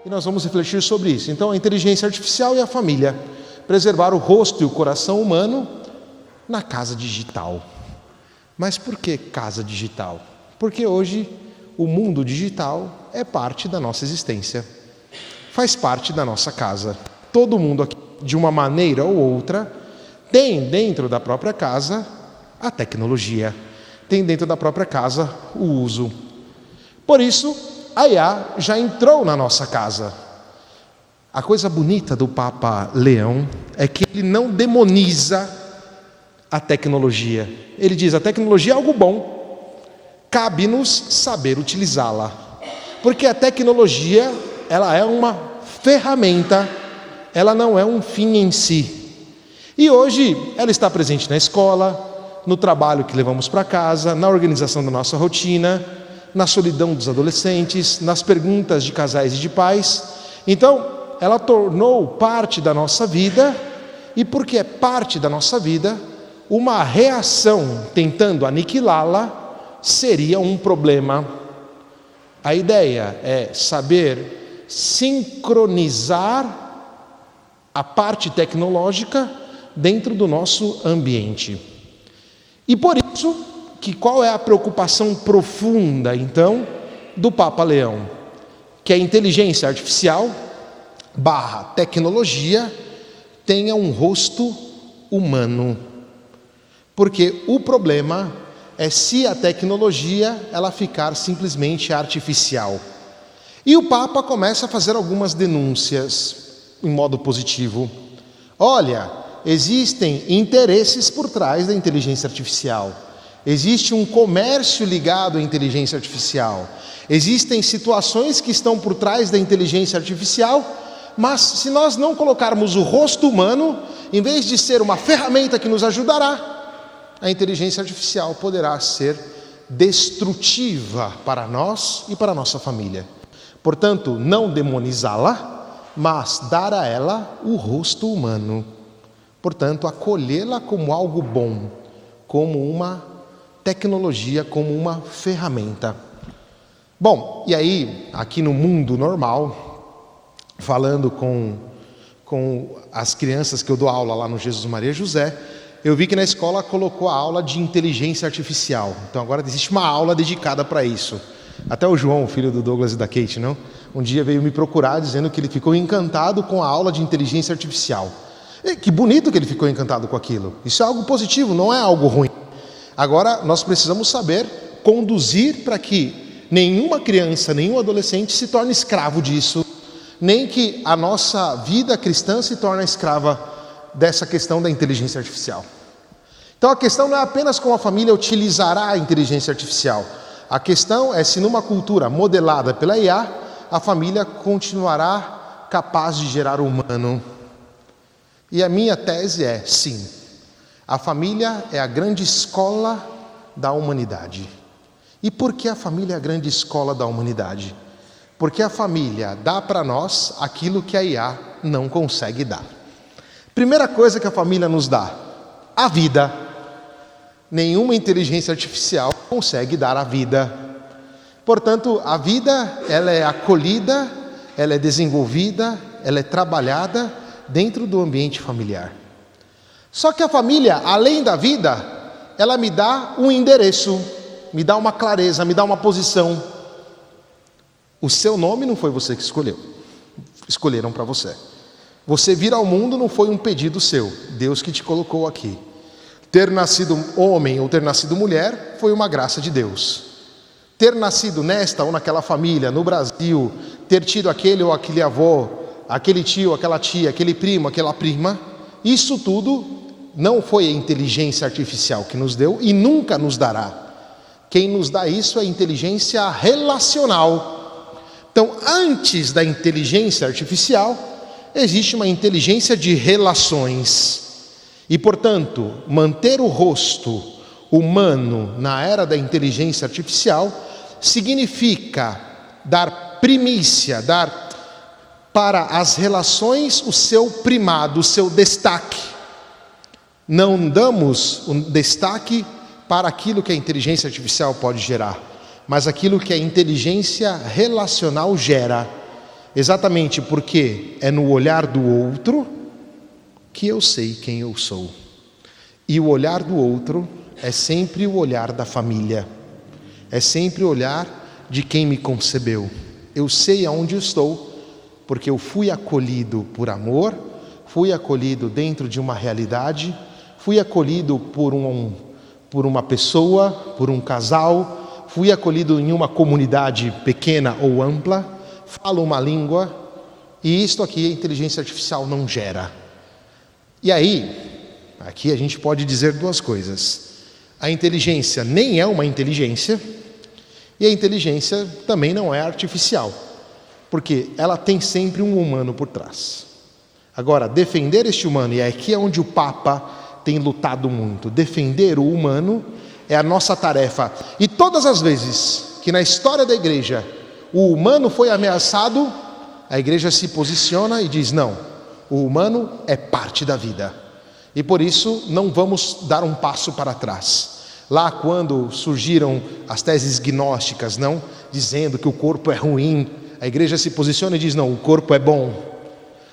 e nós vamos refletir sobre isso. Então, a inteligência artificial e a família. Preservar o rosto e o coração humano na casa digital. Mas por que casa digital? Porque hoje o mundo digital é parte da nossa existência. Faz parte da nossa casa. Todo mundo aqui, de uma maneira ou outra, tem dentro da própria casa a tecnologia. Tem dentro da própria casa o uso. Por isso, a IA já entrou na nossa casa. A coisa bonita do Papa Leão é que ele não demoniza a tecnologia. Ele diz: a tecnologia é algo bom, cabe-nos saber utilizá-la. Porque a tecnologia, ela é uma ferramenta, ela não é um fim em si. E hoje ela está presente na escola, no trabalho que levamos para casa, na organização da nossa rotina, na solidão dos adolescentes, nas perguntas de casais e de pais. Então, ela tornou parte da nossa vida, e porque é parte da nossa vida, uma reação tentando aniquilá-la seria um problema. A ideia é saber sincronizar a parte tecnológica dentro do nosso ambiente. E por isso, qual é a preocupação profunda, então, do Papa Leão? Que a inteligência artificial / tecnologia tenha um rosto humano. Porque o problema é se a tecnologia ela ficar simplesmente artificial. E o Papa começa a fazer algumas denúncias em modo positivo. Olha, existem interesses por trás da inteligência artificial. Existe um comércio ligado à inteligência artificial. Existem situações que estão por trás da inteligência artificial. Mas se nós não colocarmos o rosto humano, em vez de ser uma ferramenta que nos ajudará, a inteligência artificial poderá ser destrutiva para nós e para a nossa família. Portanto, não demonizá-la, mas dar a ela o rosto humano. Portanto, acolhê-la como algo bom, como uma tecnologia, como uma ferramenta. Bom, e aí, aqui no mundo normal, falando com as crianças que eu dou aula lá no Jesus Maria José, eu vi que na escola colocou a aula de inteligência artificial. Então agora existe uma aula dedicada para isso. Até o João, o filho do Douglas e da Kate, não? Um dia veio me procurar dizendo que ele ficou encantado com a aula de inteligência artificial. E que bonito que ele ficou encantado com aquilo. Isso é algo positivo, não é algo ruim. Agora nós precisamos saber conduzir para que nenhuma criança, nenhum adolescente se torne escravo disso, nem que a nossa vida cristã se torne escrava dessa questão da inteligência artificial. Então a questão não é apenas como a família utilizará a inteligência artificial. A questão é se numa cultura modelada pela IA, a família continuará capaz de gerar o humano. E a minha tese é, sim, a família é a grande escola da humanidade. E por que a família é a grande escola da humanidade? Porque a família dá para nós aquilo que a IA não consegue dar. Primeira coisa que a família nos dá, a vida. Nenhuma inteligência artificial consegue dar a vida. Portanto, a vida, ela é acolhida, ela é desenvolvida, ela é trabalhada dentro do ambiente familiar. Só que a família, além da vida, ela me dá um endereço, me dá uma clareza, me dá uma posição. O seu nome não foi você que escolheu, escolheram para você. Você vir ao mundo não foi um pedido seu, Deus que te colocou aqui. Ter nascido homem ou ter nascido mulher foi uma graça de Deus. Ter nascido nesta ou naquela família, no Brasil, ter tido aquele ou aquele avô, aquele tio, aquela tia, aquele primo, aquela prima, isso tudo não foi a inteligência artificial que nos deu e nunca nos dará. Quem nos dá isso é a inteligência relacional. Então, antes da inteligência artificial, existe uma inteligência de relações. E, portanto, manter o rosto humano na era da inteligência artificial significa dar primícia, dar para as relações o seu primado, o seu destaque. Não damos um destaque para aquilo que a inteligência artificial pode gerar, mas aquilo que a inteligência relacional gera. exatamente porque é no olhar do outro que eu sei quem eu sou. E o olhar do outro é sempre o olhar da família, é sempre o olhar de quem me concebeu. Eu sei aonde eu estou, porque eu fui acolhido por amor, fui acolhido dentro de uma realidade, fui acolhido por uma pessoa, por um casal, fui acolhido em uma comunidade pequena ou ampla, falo uma língua, e isto aqui a inteligência artificial não gera. E aí, aqui a gente pode dizer duas coisas. A inteligência nem é uma inteligência, e a inteligência também não é artificial, porque ela tem sempre um humano por trás. Agora, defender este humano, e aqui é onde o Papa tem lutado muito, defender o humano é a nossa tarefa. E todas as vezes que na história da igreja o humano foi ameaçado, a igreja se posiciona e diz: não, o humano é parte da vida. E por isso não vamos dar um passo para trás. Lá quando surgiram as teses gnósticas, não, dizendo que o corpo é ruim, a igreja se posiciona e diz: não, o corpo é bom.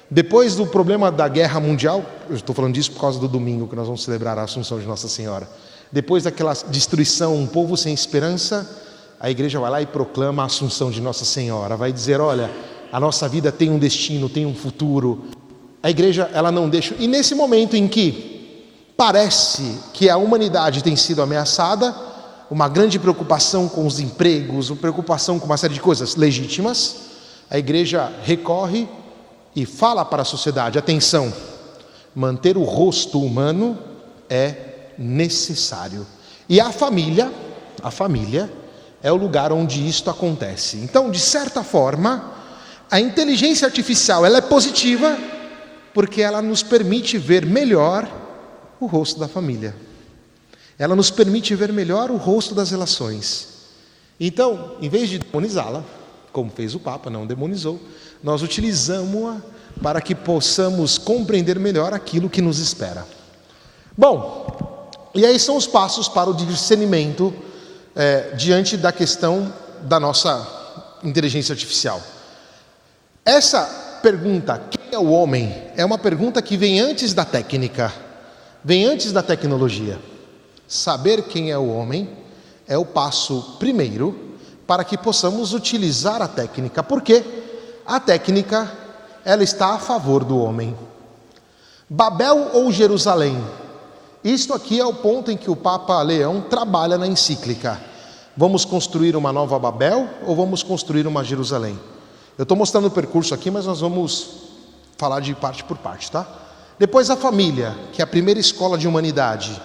Depois do problema da guerra mundial, eu estou falando disso por causa do domingo que nós vamos celebrar a Assunção de Nossa Senhora. Depois daquela destruição, um povo sem esperança, a igreja vai lá e proclama a Assunção de Nossa Senhora. Vai dizer: olha, a nossa vida tem um destino, tem um futuro. A igreja, ela não deixa. E nesse momento em que parece que a humanidade tem sido ameaçada, uma grande preocupação com os empregos, uma preocupação com uma série de coisas legítimas, a igreja recorre e fala para a sociedade: atenção, manter o rosto humano é necessário. E a família é o lugar onde isto acontece. Então, de certa forma, a inteligência artificial, ela é positiva porque ela nos permite ver melhor o rosto da família. Ela nos permite ver melhor o rosto das relações. Então, em vez de demonizá-la, como fez o Papa, não demonizou, nós utilizamos-a para que possamos compreender melhor aquilo que nos espera. Bom, e aí são os passos para o discernimento diante da questão da nossa inteligência artificial. Essa pergunta, quem é o homem, é uma pergunta que vem antes da técnica, vem antes da tecnologia. Saber quem é o homem é o passo primeiro para que possamos utilizar a técnica, porque a técnica, ela está a favor do homem. Babel ou Jerusalém? Isto aqui é o ponto em que o Papa Leão trabalha na encíclica. Vamos construir uma nova Babel ou vamos construir uma Jerusalém? Eu estou mostrando o percurso aqui, mas nós vamos falar de parte por parte, tá? Depois a família, que é a primeira escola de humanidade.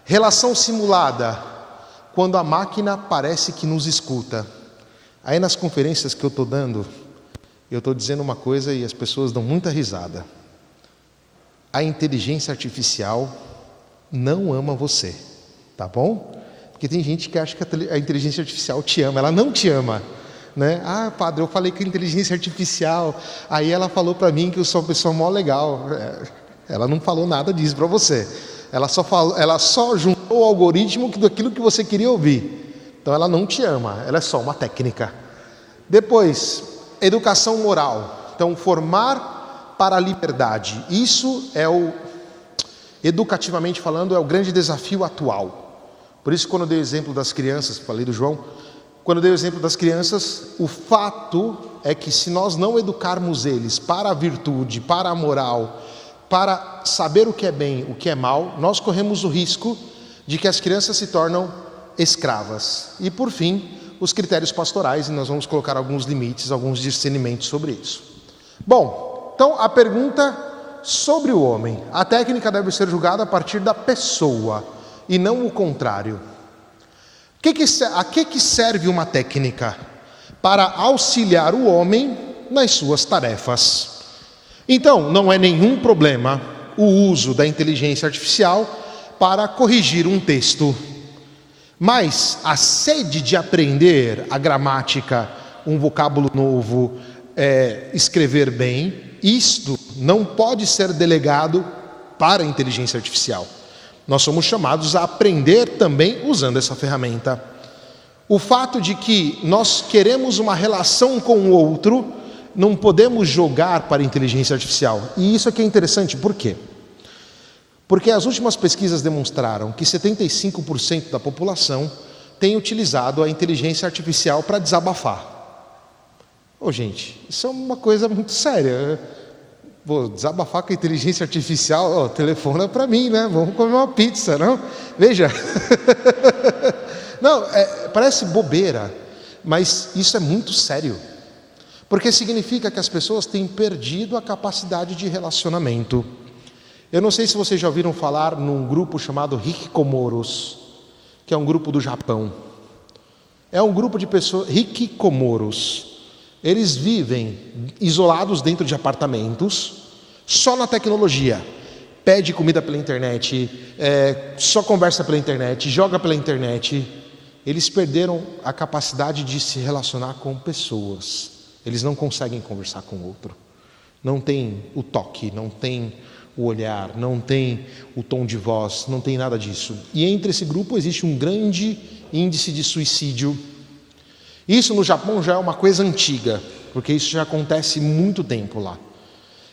Relação simulada, quando a máquina parece que nos escuta. Aí nas conferências que eu estou dando, eu estou dizendo uma coisa e as pessoas dão muita risada. A inteligência artificial não ama você, tá bom? Porque tem gente que acha que a inteligência artificial te ama, ela não te ama, né? Ah, padre, eu falei que a inteligência artificial, aí ela falou para mim que eu sou uma pessoa mó legal. Ela não falou nada disso para você. Ela só juntou o algoritmo daquilo que você queria ouvir. Então ela não te ama, ela é só uma técnica. Depois, educação moral. Então, formar para a liberdade. Isso é educativamente falando, é o grande desafio atual. Por isso, quando eu dei o exemplo das crianças, falei do João, quando eu dei o exemplo das crianças, o fato é que se nós não educarmos eles para a virtude, para a moral, para saber o que é bem, o que é mal, nós corremos o risco de que as crianças se tornam escravas. E por fim, os critérios pastorais, e nós vamos colocar alguns limites, alguns discernimentos sobre isso. Bom, então a pergunta sobre o homem. A técnica deve ser julgada a partir da pessoa e não o contrário. A que serve uma técnica? Para auxiliar o homem nas suas tarefas. Então, não é nenhum problema o uso da inteligência artificial para corrigir um texto. Mas a sede de aprender a gramática, um vocábulo novo, escrever bem, isto não pode ser delegado para a inteligência artificial. Nós somos chamados a aprender também usando essa ferramenta. O fato de que nós queremos uma relação com o outro não podemos jogar para a inteligência artificial. E isso aqui é interessante, por quê? Porque as últimas pesquisas demonstraram que 75% da população tem utilizado a inteligência artificial para desabafar. Ô, gente, isso é uma coisa muito séria. Vou desabafar com a inteligência artificial, telefona para mim, né? Vamos comer uma pizza, não? Veja. Não, parece bobeira, mas isso é muito sério. Porque significa que as pessoas têm perdido a capacidade de relacionamento. Eu não sei se vocês já ouviram falar num grupo chamado Hikikomoros, que é um grupo do Japão. É um grupo de pessoas, Hikikomoros. Eles vivem isolados dentro de apartamentos, só na tecnologia. Pede comida pela internet, só conversa pela internet, joga pela internet. Eles perderam a capacidade de se relacionar com pessoas. Eles não conseguem conversar com o outro. Não tem o toque, não tem o olhar, não tem o tom de voz, não tem nada disso. E entre esse grupo existe um grande índice de suicídio. Isso no Japão já é uma coisa antiga, porque isso já acontece muito tempo lá.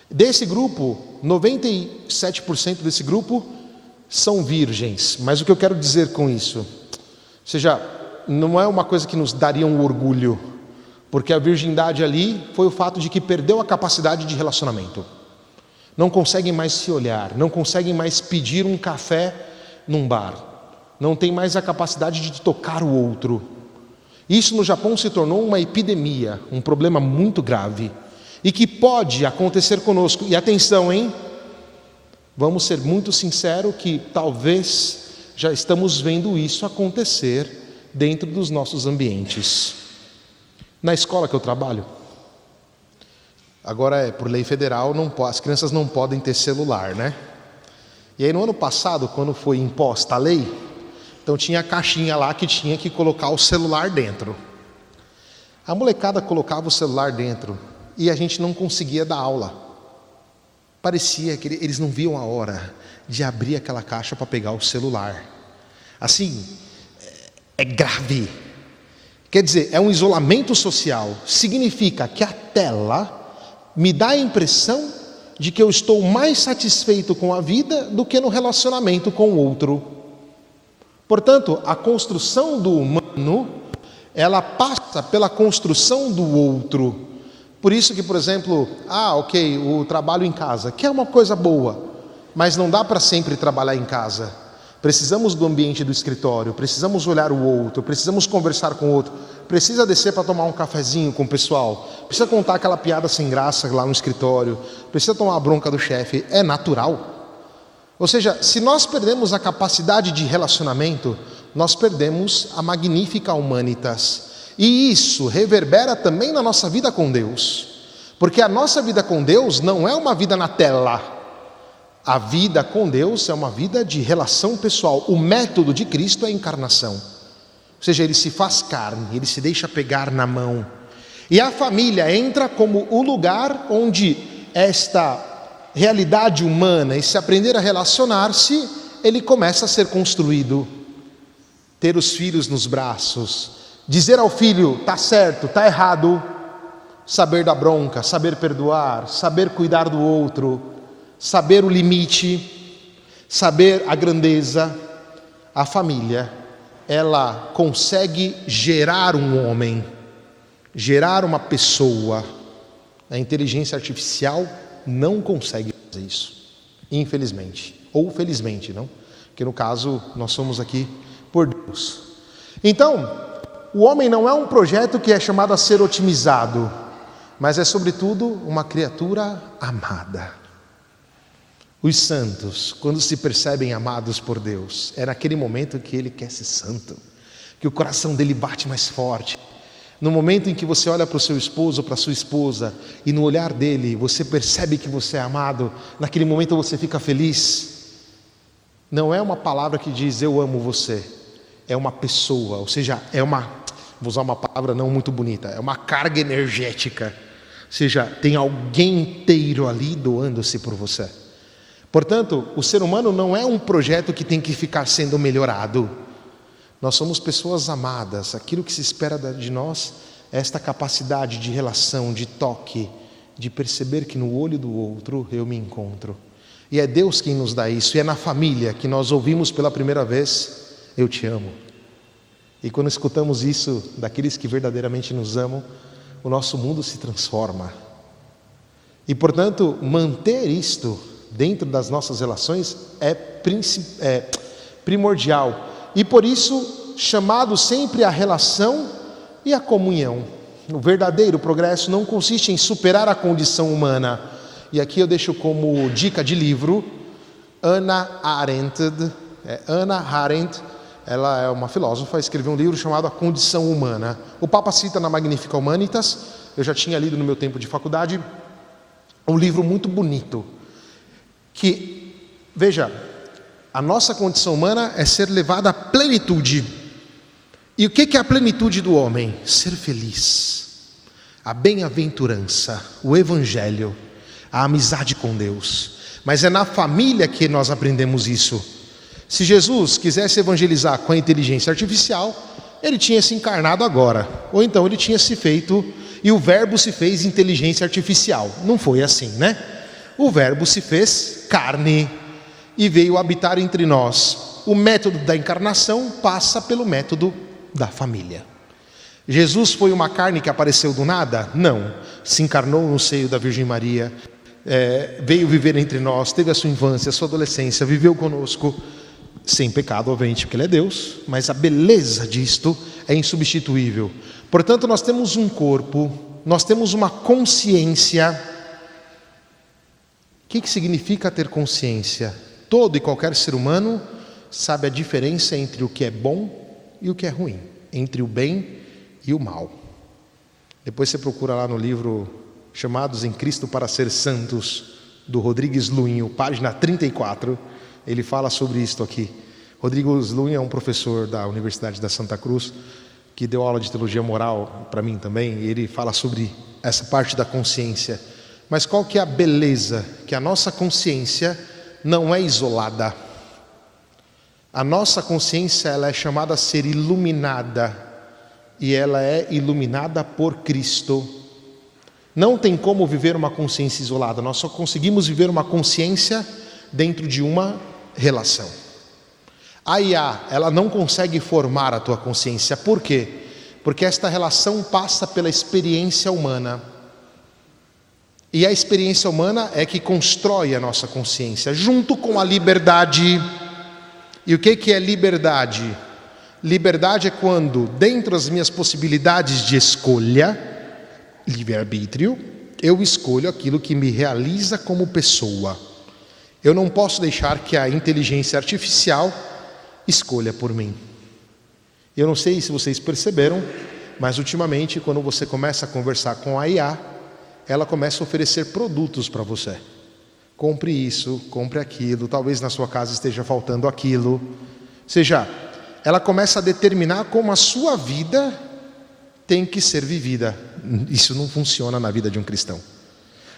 Desse grupo, 97% desse grupo são virgens. Mas o que eu quero dizer com isso? Ou seja, não é uma coisa que nos daria um orgulho, porque a virgindade ali foi o fato de que perdeu a capacidade de relacionamento. Não conseguem mais se olhar, não conseguem mais pedir um café num bar, não tem mais a capacidade de tocar o outro. Isso no Japão se tornou uma epidemia, um problema muito grave, e que pode acontecer conosco. E atenção, hein? Vamos ser muito sinceros que talvez já estamos vendo isso acontecer dentro dos nossos ambientes. Na escola que eu trabalho, agora por lei federal, as crianças não podem ter celular, né? E aí no ano passado, quando foi imposta a lei, então tinha a caixinha lá que tinha que colocar o celular dentro. A molecada colocava o celular dentro e a gente não conseguia dar aula. Parecia que eles não viam a hora de abrir aquela caixa para pegar o celular. Assim, é grave. Quer dizer, é um isolamento social. Significa que a tela me dá a impressão de que eu estou mais satisfeito com a vida do que no relacionamento com o outro. Portanto, a construção do humano, ela passa pela construção do outro. Por isso que, por exemplo, o trabalho em casa, que é uma coisa boa, mas não dá para sempre trabalhar em casa. Precisamos do ambiente do escritório, precisamos olhar o outro, precisamos conversar com o outro, precisa descer para tomar um cafezinho com o pessoal, precisa contar aquela piada sem graça lá no escritório, precisa tomar a bronca do chefe, é natural. Ou seja, se nós perdemos a capacidade de relacionamento, nós perdemos a magnífica humanitas. E isso reverbera também na nossa vida com Deus. Porque a nossa vida com Deus não é uma vida na tela. A vida com Deus é uma vida de relação pessoal. O método de Cristo é a encarnação. Ou seja, ele se faz carne, ele se deixa pegar na mão. E a família entra como o lugar onde esta realidade humana, esse aprender a relacionar-se, ele começa a ser construído. Ter os filhos nos braços, dizer ao filho, tá certo, tá errado, saber dar bronca, saber perdoar, saber cuidar do outro, saber o limite, saber a grandeza. A família, ela consegue gerar um homem, gerar uma pessoa. A inteligência artificial não consegue fazer isso, infelizmente, ou felizmente, não? Porque no caso, nós somos aqui por Deus. Então, o homem não é um projeto que é chamado a ser otimizado, mas é sobretudo uma criatura amada. Os santos, quando se percebem amados por Deus, é naquele momento que ele quer ser santo, que o coração dele bate mais forte. No momento em que você olha para o seu esposo ou para a sua esposa, e no olhar dele você percebe que você é amado, naquele momento você fica feliz. Não é uma palavra que diz eu amo você, é uma pessoa, ou seja, vou usar uma palavra não muito bonita, é uma carga energética, ou seja, tem alguém inteiro ali doando-se por você. Portanto, o ser humano não é um projeto que tem que ficar sendo melhorado. Nós somos pessoas amadas, aquilo que se espera de nós esta capacidade de relação, de toque, de perceber que no olho do outro eu me encontro. E é Deus quem nos dá isso, e é na família que nós ouvimos pela primeira vez: eu te amo. E quando escutamos isso daqueles que verdadeiramente nos amam, o nosso mundo se transforma. E portanto, manter isto dentro das nossas relações é primordial. E por isso, chamado sempre à relação e à comunhão. O verdadeiro progresso não consiste em superar a condição humana. E aqui eu deixo como dica de livro Hannah Arendt. Hannah Arendt, ela é uma filósofa, escreveu um livro chamado A Condição Humana. O Papa cita na Magnificat Humanitas, eu já tinha lido no meu tempo de faculdade, um livro muito bonito, que, veja, a nossa condição humana é ser levada à plenitude. E o que é a plenitude do homem? Ser feliz, a bem-aventurança, o evangelho, a amizade com Deus. Mas é na família que nós aprendemos isso. Se Jesus quisesse evangelizar com a inteligência artificial, ele tinha se encarnado agora, ou então ele tinha se feito, e o verbo se fez inteligência artificial. Não foi assim, né? O verbo se fez carne e veio habitar entre nós. O método da encarnação passa pelo método da família. Jesus foi uma carne que apareceu do nada? Não. Se encarnou no seio da Virgem Maria, veio viver entre nós, teve a sua infância, a sua adolescência, viveu conosco, sem pecado, obviamente, porque Ele é Deus, mas a beleza disto é insubstituível. Portanto, nós temos um corpo, nós temos uma consciência. O que significa ter consciência? Todo e qualquer ser humano sabe a diferença entre o que é bom e o que é ruim, entre o bem e o mal. Depois você procura lá no livro Chamados em Cristo para Ser Santos, do Rodrigues Luinho, página 34, ele fala sobre isto aqui. Rodrigues Luinho é um professor da Universidade da Santa Cruz, que deu aula de teologia moral para mim também, e ele fala sobre essa parte da consciência. Mas qual que é a beleza? Que a nossa consciência não é isolada. A nossa consciência, ela é chamada a ser iluminada, e ela é iluminada por Cristo. Não tem como viver uma consciência isolada, nós só conseguimos viver uma consciência dentro de uma relação. A IA, ela não consegue formar a tua consciência. Por quê? Porque esta relação passa pela experiência humana. E a experiência humana é que constrói a nossa consciência, junto com a liberdade. E o que é liberdade? Liberdade é quando, dentro das minhas possibilidades de escolha, livre-arbítrio, eu escolho aquilo que me realiza como pessoa. Eu não posso deixar que a inteligência artificial escolha por mim. Eu não sei se vocês perceberam, mas ultimamente, quando você começa a conversar com a IA, ela começa a oferecer produtos para você. Compre isso, compre aquilo, talvez na sua casa esteja faltando aquilo. Ou seja, ela começa a determinar como a sua vida tem que ser vivida. Isso não funciona na vida de um cristão. Ou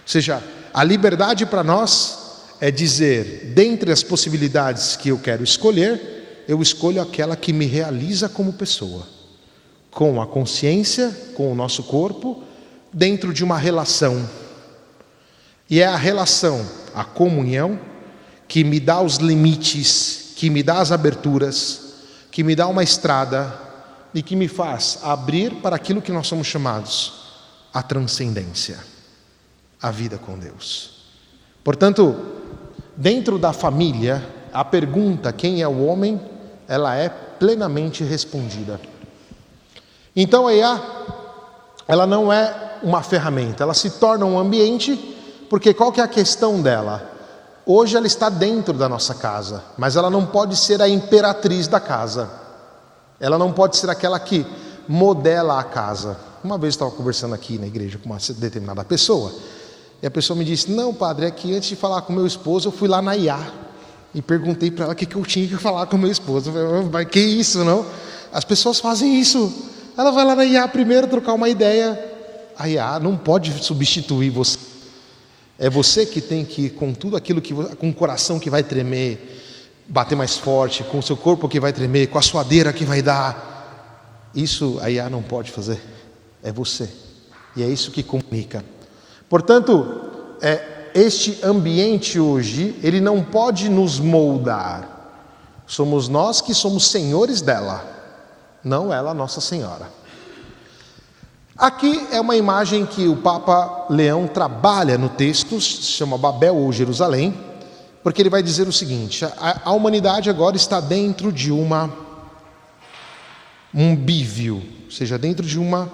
seja, a liberdade para nós é dizer, dentre as possibilidades que eu quero escolher, eu escolho aquela que me realiza como pessoa, com a consciência, com o nosso corpo, dentro de uma relação. E é a relação, a comunhão, que me dá os limites, que me dá as aberturas, que me dá uma estrada e que me faz abrir para aquilo que nós somos chamados, a transcendência, a vida com Deus. Portanto, dentro da família, a pergunta quem é o homem, ela é plenamente respondida. Então a IA, ela não é uma ferramenta, ela se torna um ambiente, porque qual que é a questão dela? Hoje ela está dentro da nossa casa, mas ela não pode ser a imperatriz da casa. Ela não pode ser aquela que modela a casa. Uma vez eu estava conversando aqui na igreja com uma determinada pessoa, e a pessoa me disse, não padre, é que antes de falar com meu esposo, eu fui lá na IA, e perguntei para ela o que eu tinha que falar com meu esposo. Eu falei, mas que isso, não? As pessoas fazem isso. Ela vai lá na IA primeiro trocar uma ideia. A IA não pode substituir você. É você que tem que ir com tudo aquilo que, com o coração que vai tremer, bater mais forte, com o seu corpo que vai tremer, com a suadeira que vai dar. Isso a IA não pode fazer. é você. E é isso que comunica. Portanto, este ambiente hoje, ele não pode nos moldar. Somos nós que somos senhores dela, não ela, Nossa Senhora. Aqui é uma imagem que o Papa Leão trabalha no texto, se chama Babel ou Jerusalém, porque ele vai dizer o seguinte: a humanidade agora está dentro de um bívio, ou seja, dentro de uma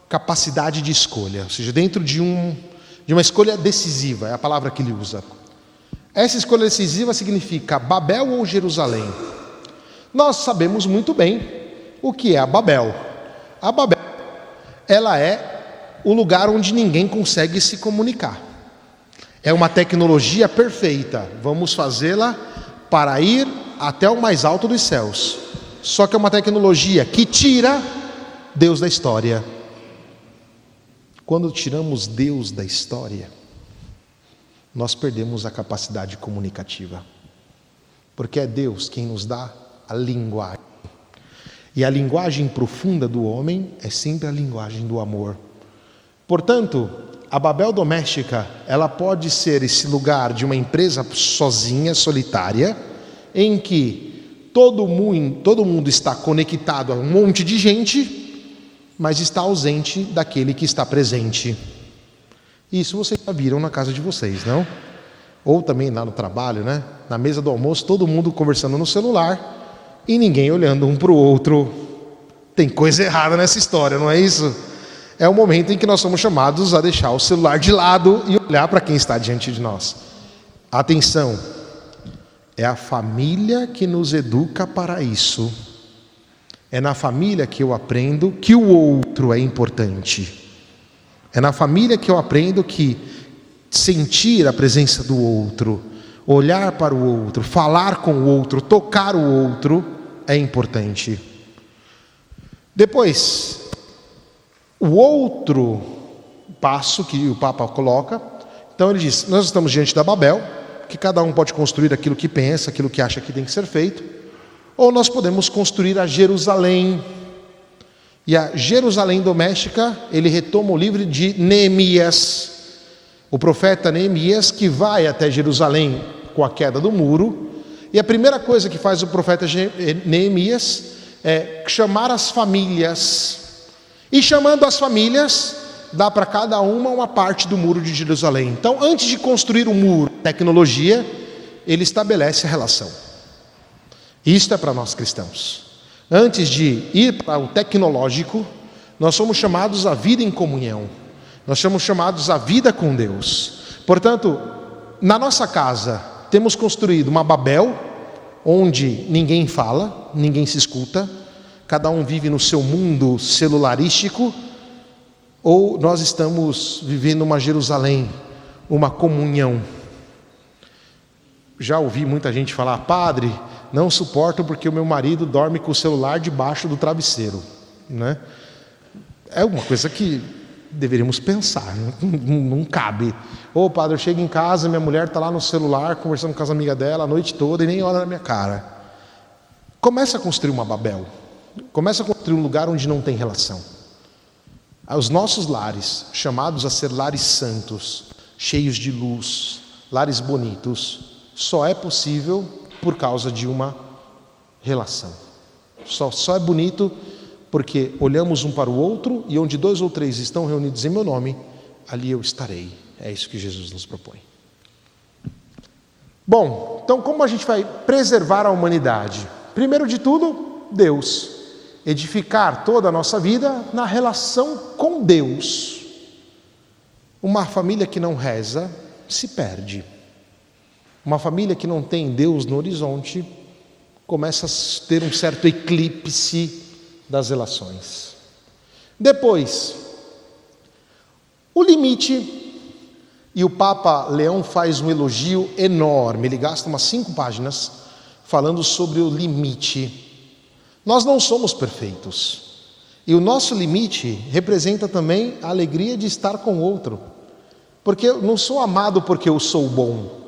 capacidade de escolha, ou seja, dentro de uma escolha decisiva, é a palavra que ele usa. Essa escolha decisiva significa Babel ou Jerusalém. Nós sabemos muito bem o que é a Babel. A Babel, ela é o lugar onde ninguém consegue se comunicar. É uma tecnologia perfeita. Vamos fazê-la para ir até o mais alto dos céus. Só que é uma tecnologia que tira Deus da história. Quando tiramos Deus da história, nós perdemos a capacidade comunicativa. Porque é Deus quem nos dá a linguagem. E a linguagem profunda do homem é sempre a linguagem do amor. Portanto, a Babel doméstica, ela pode ser esse lugar de uma empresa sozinha, solitária, em que todo mundo está conectado a um monte de gente, mas está ausente daquele que está presente. Isso vocês já viram na casa de vocês, não? Ou também lá no trabalho, né? Na mesa do almoço, todo mundo conversando no celular e ninguém olhando um para o outro. Tem coisa errada nessa história, não é isso? É o momento em que nós somos chamados a deixar o celular de lado e olhar para quem está diante de nós. Atenção, é a família que nos educa para isso. É na família que eu aprendo que o outro é importante. É na família que eu aprendo que sentir a presença do outro, olhar para o outro, falar com o outro, tocar o outro é importante. Depois, o outro passo que o Papa coloca, então ele diz: nós estamos diante da Babel, que cada um pode construir aquilo que pensa, aquilo que acha que tem que ser feito, ou nós podemos construir a Jerusalém. E a Jerusalém doméstica, ele retoma o livro de Neemias, o profeta Neemias, que vai até Jerusalém com a queda do muro, e a primeira coisa que faz o profeta Neemias é chamar as famílias, e chamando as famílias, dá para cada uma parte do muro de Jerusalém. Então, antes de construir o muro, tecnologia, ele estabelece a relação. Isto é para nós cristãos. Antes de ir para o tecnológico, nós somos chamados à vida em comunhão. Nós somos chamados à vida com Deus. Portanto, na nossa casa, temos construído uma Babel, onde ninguém fala, ninguém se escuta, cada um vive no seu mundo celularístico, ou nós estamos vivendo uma Jerusalém, uma comunhão. Já ouvi muita gente falar: padre, não suporto porque o meu marido dorme com o celular debaixo do travesseiro, né? É uma coisa que deveríamos pensar, não cabe. Ô padre, eu chego em casa, minha mulher está lá no celular conversando com as amigas dela a noite toda e nem olha na minha cara. Começa a construir uma Babel, começa a construir um lugar onde não tem relação. Os nossos lares, chamados a ser lares santos, cheios de luz, lares bonitos, só é possível por causa de uma relação. Só é bonito porque olhamos um para o outro, e onde 2 ou 3 estão reunidos em meu nome, ali eu estarei. É isso que Jesus nos propõe. Bom, então como a gente vai preservar a humanidade? Primeiro de tudo, Deus. Edificar toda a nossa vida na relação com Deus. Uma família que não reza se perde. Uma família que não tem Deus no horizonte começa a ter um certo eclipse das relações. Depois, o limite, e o Papa Leão faz um elogio enorme, ele gasta umas 5 páginas falando sobre o limite. Nós não somos perfeitos, e o nosso limite representa também a alegria de estar com o outro, porque eu não sou amado porque eu sou bom,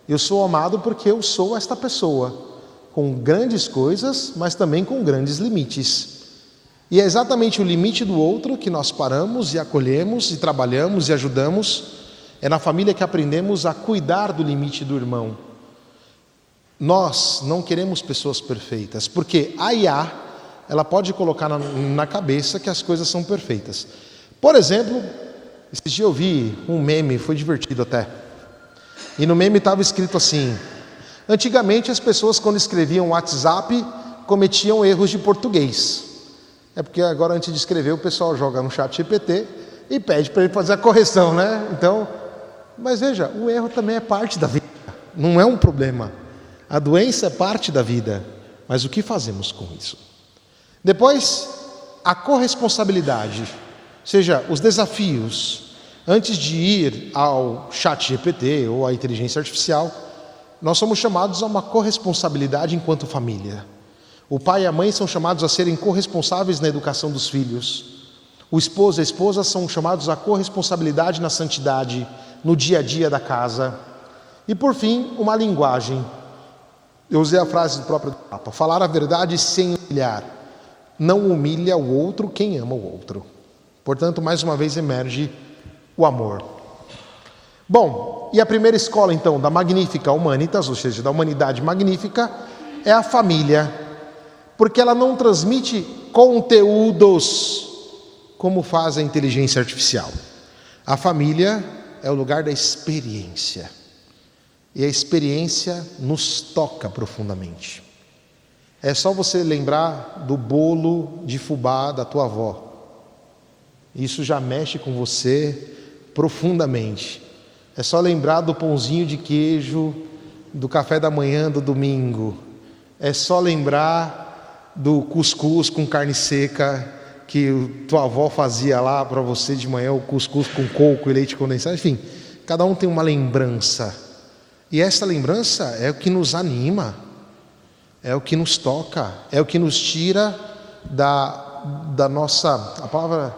eu sou amado porque eu sou esta pessoa, com grandes coisas, mas também com grandes limites. E é exatamente o limite do outro que nós paramos e acolhemos e trabalhamos e ajudamos. É na família que aprendemos a cuidar do limite do irmão. Nós não queremos pessoas perfeitas, porque a IA, ela pode colocar na cabeça que as coisas são perfeitas. Por exemplo, esse dia eu vi um meme, foi divertido até. E no meme estava escrito assim: antigamente as pessoas quando escreviam WhatsApp cometiam erros de português. É porque agora antes de escrever o pessoal joga no chat GPT e pede para ele fazer a correção, né? Então, mas veja, o erro também é parte da vida, não é um problema. A doença é parte da vida, mas o que fazemos com isso? Depois, a corresponsabilidade, ou seja, os desafios. Antes de ir ao chat GPT ou à inteligência artificial, nós somos chamados a uma corresponsabilidade enquanto família. O pai e a mãe são chamados a serem corresponsáveis na educação dos filhos. O esposo e a esposa são chamados à corresponsabilidade na santidade, no dia a dia da casa. E por fim, uma linguagem. Eu usei a frase do próprio Papa: falar a verdade sem humilhar. Não humilha o outro quem ama o outro. Portanto, mais uma vez emerge o amor. Bom, e a primeira escola então da Magnifica Humanitas, ou seja, da humanidade magnífica, é a família. Porque ela não transmite conteúdos como faz a inteligência artificial. A família é o lugar da experiência. E a experiência nos toca profundamente. É só você lembrar do bolo de fubá da tua avó. Isso já mexe com você profundamente. É só lembrar do pãozinho de queijo do café da manhã do domingo. É só lembrar do cuscuz com carne seca que tua avó fazia lá para você de manhã, o cuscuz com coco e leite condensado. Enfim, cada um tem uma lembrança. E essa lembrança é o que nos anima, é o que nos toca, é o que nos tira da nossa, a palavra,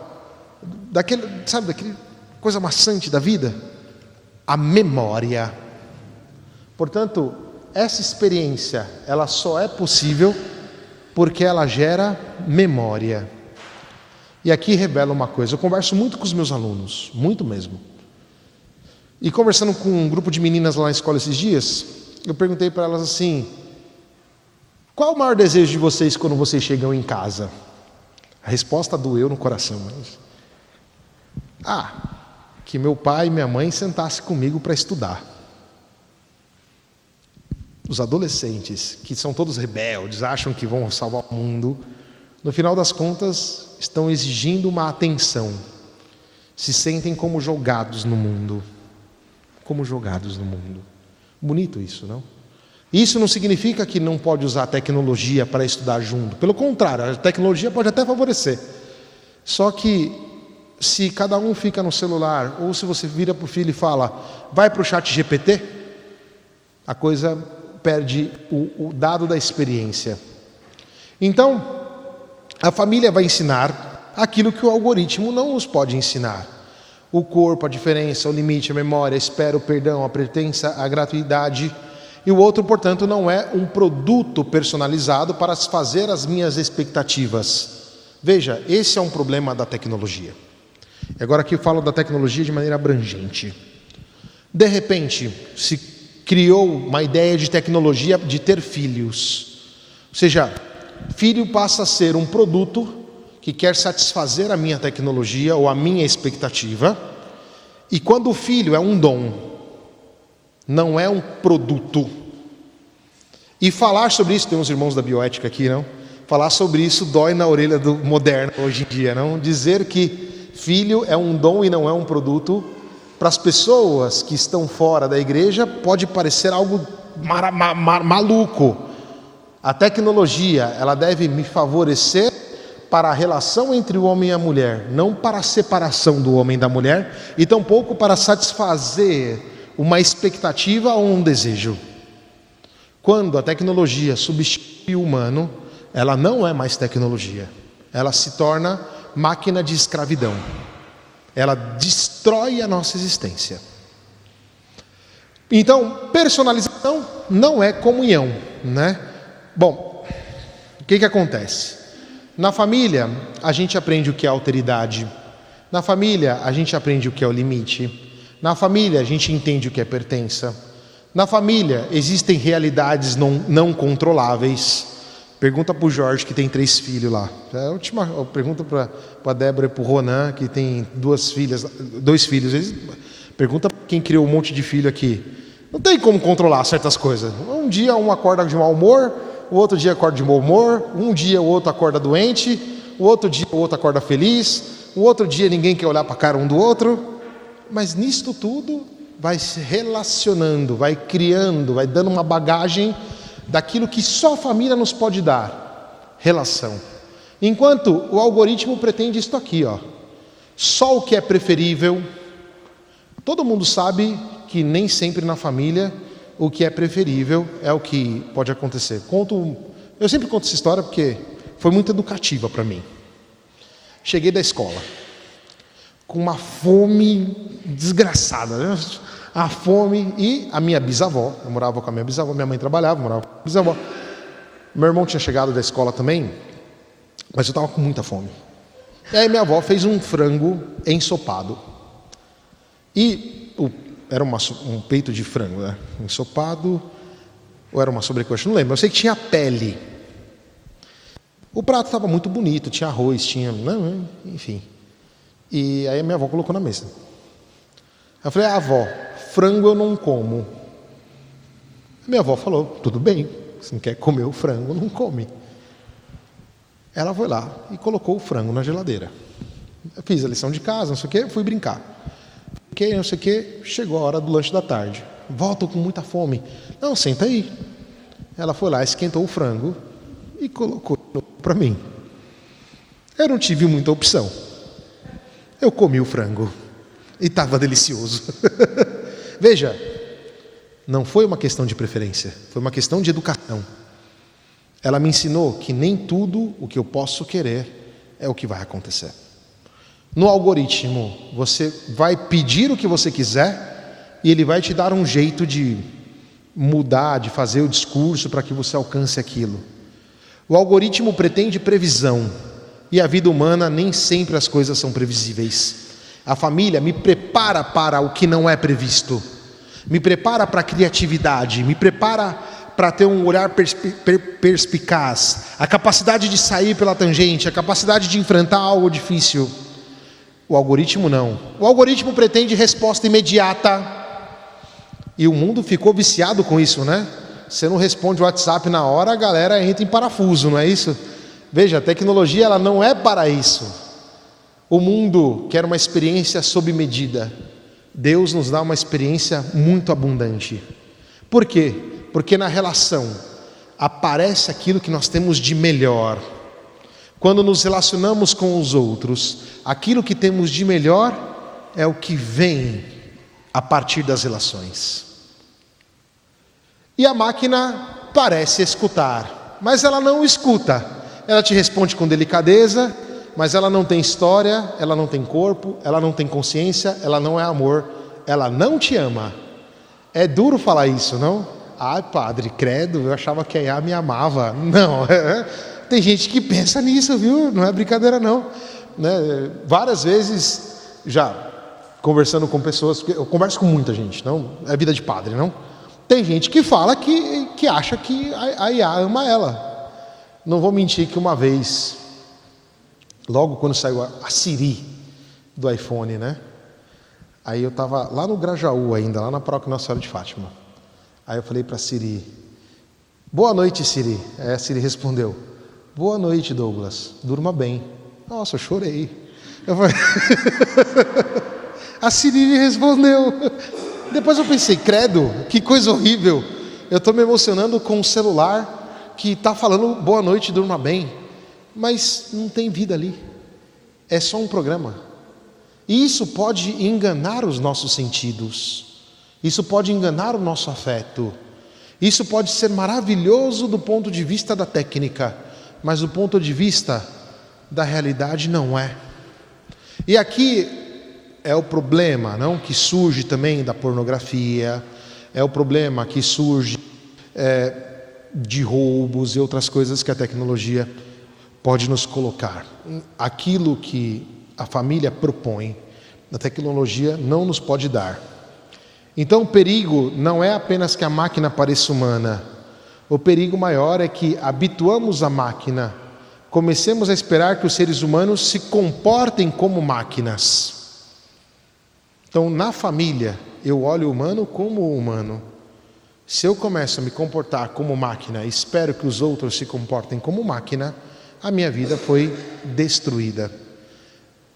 daquele coisa maçante da vida, a memória. Portanto, essa experiência, ela só é possível porque ela gera memória. E aqui revela uma coisa: eu converso muito com os meus alunos, muito mesmo. E conversando com um grupo de meninas lá na escola esses dias, eu perguntei para elas assim: qual o maior desejo de vocês quando vocês chegam em casa? A resposta doeu no coração. Que meu pai e minha mãe sentassem comigo para estudar. Os adolescentes, que são todos rebeldes, acham que vão salvar o mundo, no final das contas, estão exigindo uma atenção. Se sentem como jogados no mundo. Como jogados no mundo. Bonito isso, não? Isso não significa que não pode usar a tecnologia para estudar junto. Pelo contrário, a tecnologia pode até favorecer. Só que, se cada um fica no celular, ou se você vira para o filho e fala, vai para o chat GPT, a coisa perde o dado da experiência. Então, a família vai ensinar aquilo que o algoritmo não nos pode ensinar. O corpo, a diferença, o limite, a memória, a espera, o perdão, a pertença, a gratuidade. E o outro, portanto, não é um produto personalizado para satisfazer as minhas expectativas. Veja, esse é um problema da tecnologia. E agora aqui eu falo da tecnologia de maneira abrangente. De repente, se criou uma ideia de tecnologia de ter filhos. Ou seja, filho passa a ser um produto que quer satisfazer a minha tecnologia ou a minha expectativa. E quando o filho é um dom, não é um produto. E falar sobre isso, tem uns irmãos da bioética aqui, não? Falar sobre isso dói na orelha do moderno hoje em dia, não? Dizer que filho é um dom e não é um produto, para as pessoas que estão fora da igreja, pode parecer algo maluco. A tecnologia, ela deve me favorecer para a relação entre o homem e a mulher, não para a separação do homem e da mulher, e tampouco para satisfazer uma expectativa ou um desejo. Quando a tecnologia substitui o humano, ela não é mais tecnologia, ela se torna máquina de escravidão. Ela destrói a nossa existência. Então, personalização não é comunhão, né? Bom, o que acontece? Na família, a gente aprende o que é alteridade. Na família, a gente aprende o que é o limite. Na família, a gente entende o que é pertença. Na família, existem realidades não controláveis. Pergunta para o Jorge, que tem 3 filhos lá. É a última pergunta para a Débora e para o Ronan, que tem 2 filhos. Pergunta para quem criou um monte de filho aqui. Não tem como controlar certas coisas. Um dia um acorda de mau humor, o outro dia acorda de bom humor, um dia o outro acorda doente, o outro dia o outro acorda feliz, o outro dia ninguém quer olhar para a cara um do outro. Mas nisto tudo vai se relacionando, vai criando, vai dando uma bagagem daquilo que só a família nos pode dar, relação. Enquanto o algoritmo pretende isto aqui, ó, só o que é preferível. Todo mundo sabe que nem sempre na família o que é preferível é o que pode acontecer. Eu sempre conto essa história porque foi muito educativa para mim. Cheguei da escola com uma fome desgraçada, né? A fome, e a minha bisavó, eu morava com a minha bisavó, minha mãe trabalhava, morava com a bisavó. Meu irmão tinha chegado da escola também, mas eu estava com muita fome. E aí minha avó fez um frango ensopado. E era um peito de frango, né? Ensopado, ou era uma sobrecoxa, não lembro, eu sei que tinha pele. O prato estava muito bonito, tinha arroz, enfim. E aí a minha avó colocou na mesa. Eu falei, avó, frango eu não como. Minha avó falou, tudo bem, se não quer comer o frango, não come. Ela foi lá e colocou o frango na geladeira. Eu fiz a lição de casa, não sei o quê, fui brincar. Fiquei, não sei o quê, chegou a hora do lanche da tarde. Volto com muita fome. Não, senta aí. Ela foi lá, esquentou o frango e colocou para mim. Eu não tive muita opção. Eu comi o frango e estava delicioso. Veja, não foi uma questão de preferência, foi uma questão de educação. Ela me ensinou que nem tudo o que eu posso querer é o que vai acontecer. No algoritmo, você vai pedir o que você quiser e ele vai te dar um jeito de mudar, de fazer o discurso para que você alcance aquilo. O algoritmo pretende previsão e a vida humana nem sempre as coisas são previsíveis. A família me prepara para o que não é previsto, me prepara para a criatividade, me prepara para ter um olhar perspicaz, a capacidade de sair pela tangente, a capacidade de enfrentar algo difícil. O algoritmo não. O algoritmo pretende resposta imediata. E o mundo ficou viciado com isso, né? Você não responde o WhatsApp na hora, a galera entra em parafuso, não é isso? Veja, a tecnologia ela não é para isso. O mundo quer uma experiência sob medida. Deus nos dá uma experiência muito abundante. Por quê? Porque na relação aparece aquilo que nós temos de melhor. Quando nos relacionamos com os outros, aquilo que temos de melhor é o que vem a partir das relações. E a máquina parece escutar, mas ela não escuta. Ela te responde com delicadeza, mas ela não tem história, ela não tem corpo, ela não tem consciência, ela não é amor, ela não te ama. É duro falar isso, não? Ai, padre, credo, eu achava que a IA me amava. Não, tem gente que pensa nisso, viu? Não é brincadeira, não. Né? Várias vezes, já conversando com pessoas, porque eu converso com muita gente, não é vida de padre, não? Tem gente que fala que acha que a IA ama ela. Não vou mentir que uma vez, logo quando saiu a Siri do iPhone, né? Aí eu estava lá no Grajaú ainda, lá na paróquia Nossa Senhora de Fátima. Aí eu falei para a Siri, boa noite, Siri. Aí a Siri respondeu, boa noite, Douglas, durma bem. Nossa, eu chorei. Eu falei... A Siri respondeu. Depois eu pensei, credo, que coisa horrível. Eu estou me emocionando com um celular que está falando boa noite, durma bem. Mas não tem vida ali. É só um programa. E isso pode enganar os nossos sentidos. Isso pode enganar o nosso afeto. Isso pode ser maravilhoso do ponto de vista da técnica, mas do ponto de vista da realidade não é. E aqui é o problema, não, que surge também da pornografia, é o problema que surge de roubos e outras coisas que a tecnologia pode nos colocar. Aquilo que a família propõe, a tecnologia não nos pode dar. Então o perigo não é apenas que a máquina pareça humana. O perigo maior é que habituamos a máquina, comecemos a esperar que os seres humanos se comportem como máquinas. Então na família, eu olho o humano como humano. Se eu começo a me comportar como máquina e espero que os outros se comportem como máquina, a minha vida foi destruída.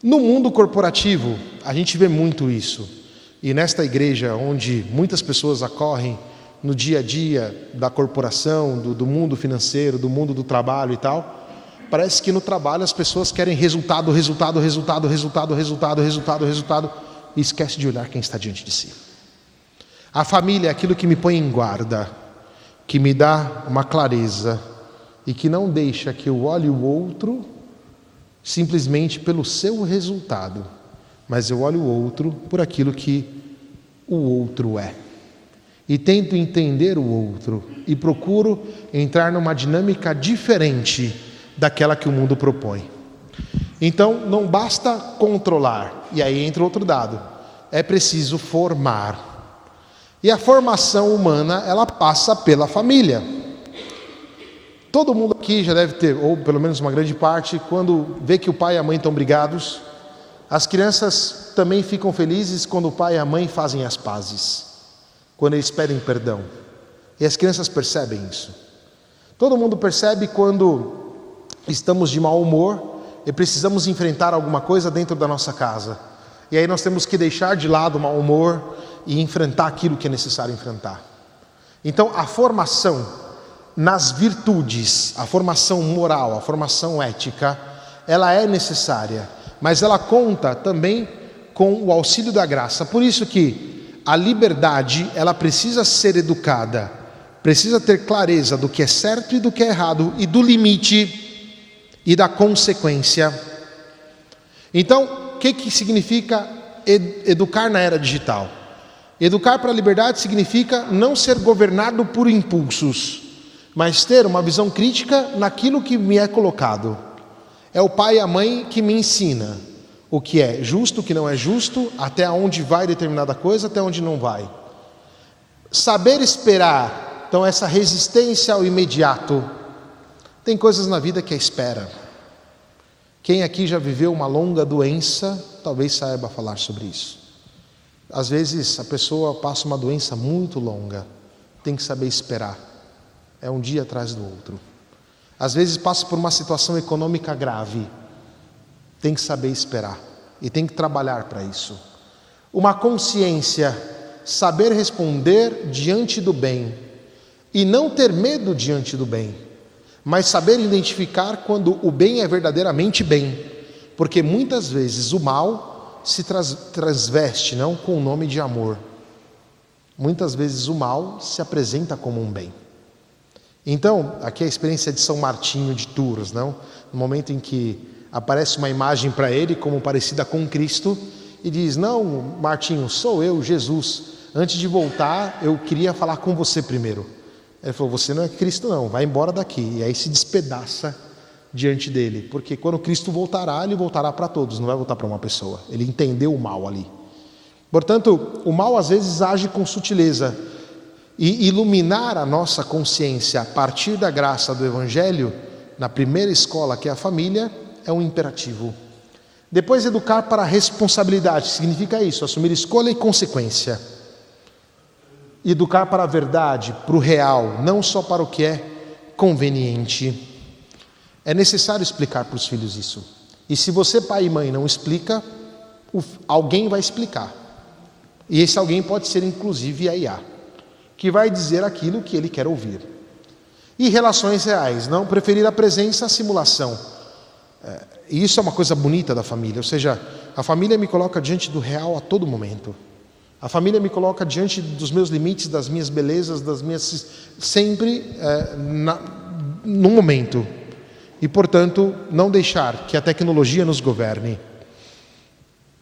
No mundo corporativo, a gente vê muito isso. E nesta igreja, onde muitas pessoas acorrem no dia a dia da corporação, do mundo financeiro, do mundo do trabalho e tal, parece que no trabalho as pessoas querem resultado, e esquece de olhar quem está diante de si. A família é aquilo que me põe em guarda, que me dá uma clareza e que não deixa que eu olhe o outro simplesmente pelo seu resultado, mas eu olho o outro por aquilo que o outro é. E tento entender o outro e procuro entrar numa dinâmica diferente daquela que o mundo propõe. Então, não basta controlar, e aí entra outro dado, é preciso formar. E a formação humana, ela passa pela família. Todo mundo aqui já deve ter, ou pelo menos uma grande parte, quando vê que o pai e a mãe estão brigados, as crianças também ficam felizes quando o pai e a mãe fazem as pazes, quando eles pedem perdão. E as crianças percebem isso. Todo mundo percebe quando estamos de mau humor e precisamos enfrentar alguma coisa dentro da nossa casa. E aí nós temos que deixar de lado o mau humor e enfrentar aquilo que é necessário enfrentar. Então a formação nas virtudes, a formação moral, a formação ética, ela é necessária, mas ela conta também com o auxílio da graça. Por isso que a liberdade, ela precisa ser educada, precisa ter clareza do que é certo e do que é errado, e do limite e da consequência. Então, o que significa educar na era digital? Educar para a liberdade significa não ser governado por impulsos, mas ter uma visão crítica naquilo que me é colocado. É o pai e a mãe que me ensina o que é justo, o que não é justo, até onde vai determinada coisa, até onde não vai. Saber esperar, então essa resistência ao imediato. Tem coisas na vida que é espera. Quem aqui já viveu uma longa doença, talvez saiba falar sobre isso. Às vezes a pessoa passa uma doença muito longa, tem que saber esperar. É um dia atrás do outro. Às vezes passa por uma situação econômica grave, tem que saber esperar e tem que trabalhar para isso. Uma consciência, saber responder diante do bem e não ter medo diante do bem, mas saber identificar quando o bem é verdadeiramente bem, porque muitas vezes o mal se transveste não com o nome de amor. Muitas vezes o mal se apresenta como um bem. Então, aqui é a experiência de São Martinho de Tours, não? No momento em que aparece uma imagem para ele como parecida com Cristo, e diz: não, Martinho, sou eu, Jesus. Antes de voltar, eu queria falar com você primeiro. Ele falou: você não é Cristo não, vai embora daqui. E aí se despedaça diante dele, porque quando Cristo voltará, ele voltará para todos, não vai voltar para uma pessoa. Ele entendeu o mal ali. Portanto, o mal às vezes age com sutileza, e iluminar a nossa consciência a partir da graça do Evangelho, na primeira escola, que é a família, é um imperativo. Depois, educar para a responsabilidade, significa isso, assumir escolha e consequência. Educar para a verdade, para o real, não só para o que é conveniente. É necessário explicar para os filhos isso. E se você, pai e mãe, não explica, alguém vai explicar. E esse alguém pode ser inclusive a IA, que vai dizer aquilo que ele quer ouvir. E relações reais, não preferir a presença à simulação. E isso é uma coisa bonita da família, ou seja, a família me coloca diante do real a todo momento. A família me coloca diante dos meus limites, das minhas belezas, das minhas... sempre no momento. E, portanto, não deixar que a tecnologia nos governe.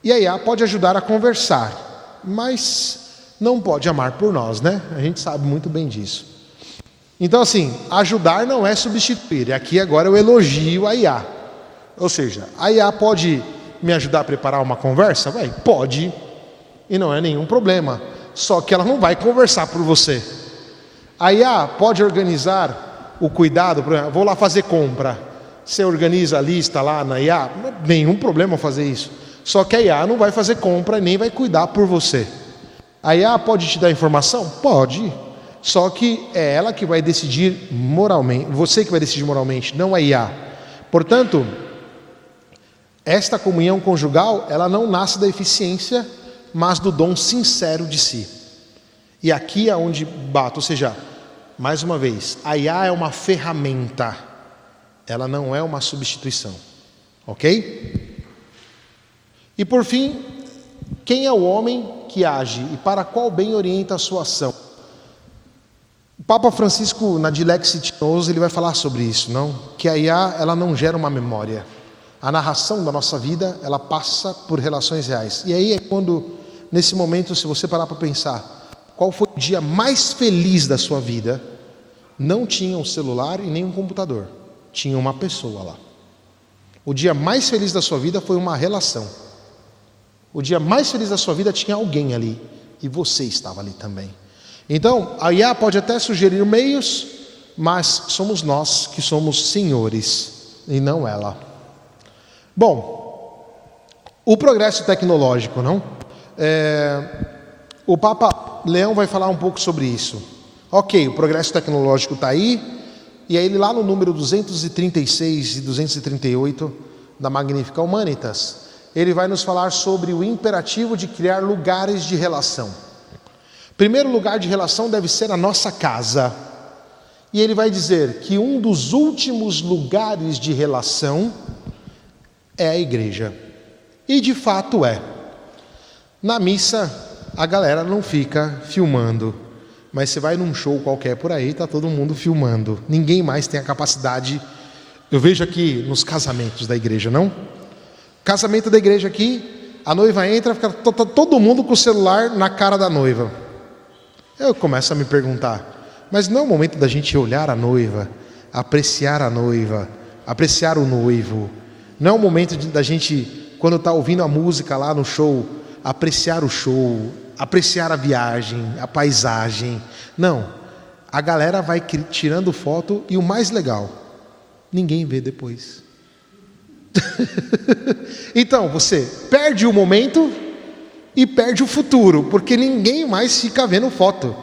E a IA pode ajudar a conversar, mas não pode amar por nós, né? A gente sabe muito bem disso. Então assim, ajudar não é substituir. Aqui agora eu elogio a IA. Ou seja, a IA pode me ajudar a preparar uma conversa? Pode. E não é nenhum problema. Só que ela não vai conversar por você. A IA pode organizar o cuidado, por exemplo, vou lá fazer compra. Você organiza a lista lá na IA? Nenhum problema fazer isso. Só que a IA não vai fazer compra e nem vai cuidar por você. A IA pode te dar informação? Pode. Só que é ela que vai decidir moralmente, você que vai decidir moralmente, não a IA. Portanto, esta comunhão conjugal, ela não nasce da eficiência, mas do dom sincero de si. E aqui é onde bato, ou seja, mais uma vez, a IA é uma ferramenta, ela não é uma substituição, ok? E por fim, quem é o homem que age e para qual bem orienta a sua ação? O Papa Francisco, na Dilexit Nos, ele vai falar sobre isso, não? Que a IA, ela não gera uma memória. A narração da nossa vida, ela passa por relações reais. E aí é quando, nesse momento, se você parar para pensar, qual foi o dia mais feliz da sua vida? Não tinha um celular e nem um computador. Tinha uma pessoa lá. O dia mais feliz da sua vida foi uma relação. O dia mais feliz da sua vida tinha alguém ali. E você estava ali também. Então, a IA pode até sugerir meios, mas somos nós que somos senhores e não ela. Bom, o progresso tecnológico, não? O Papa Leão vai falar um pouco sobre isso. Ok, o progresso tecnológico está aí, e aí ele lá no número 236 e 238 da Magnifica Humanitas, ele vai nos falar sobre o imperativo de criar lugares de relação. Primeiro lugar de relação deve ser a nossa casa. E ele vai dizer que um dos últimos lugares de relação é a igreja. E de fato é. Na missa, a galera não fica filmando. Mas você vai num show qualquer por aí, está todo mundo filmando. Ninguém mais tem a capacidade. Eu vejo aqui nos casamentos da igreja, não? Casamento da igreja aqui, a noiva entra, fica todo mundo com o celular na cara da noiva. Eu começo a me perguntar, mas não é o momento da gente olhar a noiva, apreciar a noiva, apreciar o noivo. Não é o momento da gente, quando está ouvindo a música lá no show, apreciar o show, apreciar a viagem, a paisagem. Não, a galera vai tirando foto e o mais legal, ninguém vê depois. Então você perde o momento e perde o futuro, porque ninguém mais fica vendo foto.